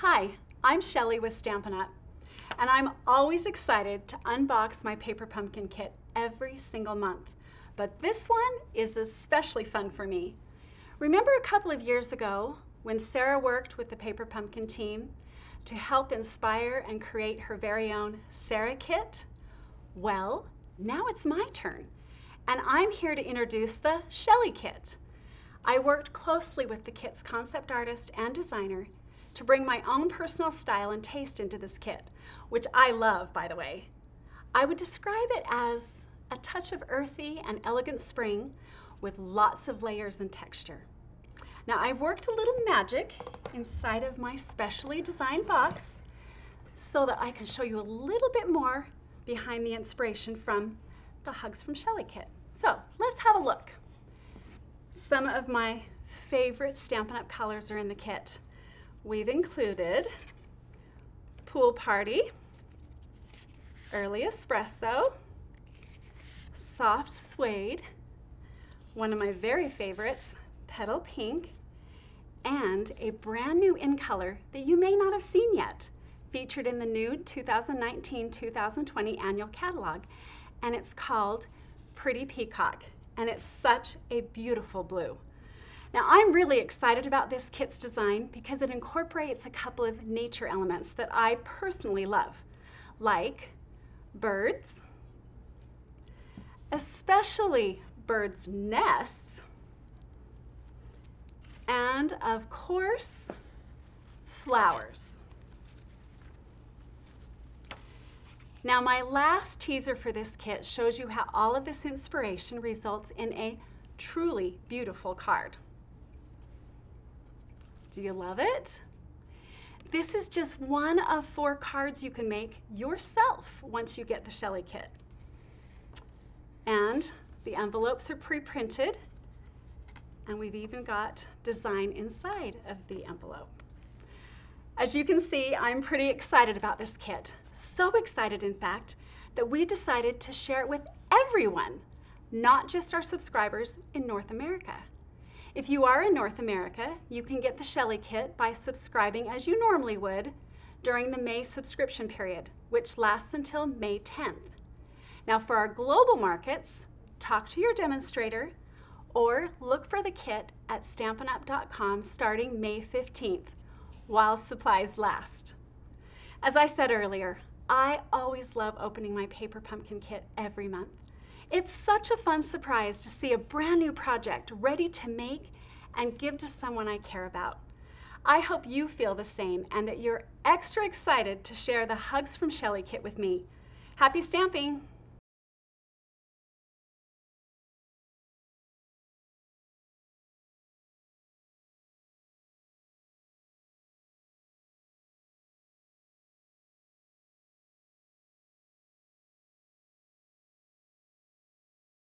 Hi, I'm Shelli with Stampin' Up, and I'm always excited to unbox my paper pumpkin kit every single month. But this one is especially fun for me. Remember a couple of years ago when Sarah worked with the paper pumpkin team to help inspire and create her very own Sarah kit? Well, now it's my turn, and I'm here to introduce the Shelli kit. I worked closely with the kit's concept artist and designer to bring my own personal style and taste into this kit, which I love, by the way. I would describe it as a touch of earthy and elegant spring with lots of layers and texture. Now, I've worked a little magic inside of my specially designed box so that I can show you a little bit more behind the inspiration from the Hugs from Shelli kit. So let's have a look. Some of my favorite Stampin' Up colors are in the kit. We've included Pool Party, Early Espresso, Soft Suede, one of my very favorites, Petal Pink, and a brand new in color that you may not have seen yet, featured in the new 2019-2020 annual catalog, and it's called Pretty Peacock, and it's such a beautiful blue. Now, I'm really excited about this kit's design because it incorporates a couple of nature elements that I personally love, like birds, especially birds' nests, and of course, flowers. Now, my last teaser for this kit shows you how all of this inspiration results in a truly beautiful card. Do you love it? This is just one of 4 cards you can make yourself once you get the Shelli kit. And the envelopes are pre-printed, and we've even got design inside of the envelope. As you can see, I'm pretty excited about this kit. So excited, in fact, that we decided to share it with everyone, not just our subscribers in North America. If you are in North America, you can get the Shelli kit by subscribing as you normally would during the May subscription period, which lasts until May 10th. Now, for our global markets, talk to your demonstrator or look for the kit at stampinup.com starting May 15th, while supplies last. As I said earlier, I always love opening my paper pumpkin kit every month. It's such a fun surprise to see a brand new project ready to make and give to someone I care about. I hope you feel the same and that you're extra excited to share the Hugs from Shelli kit with me. Happy stamping!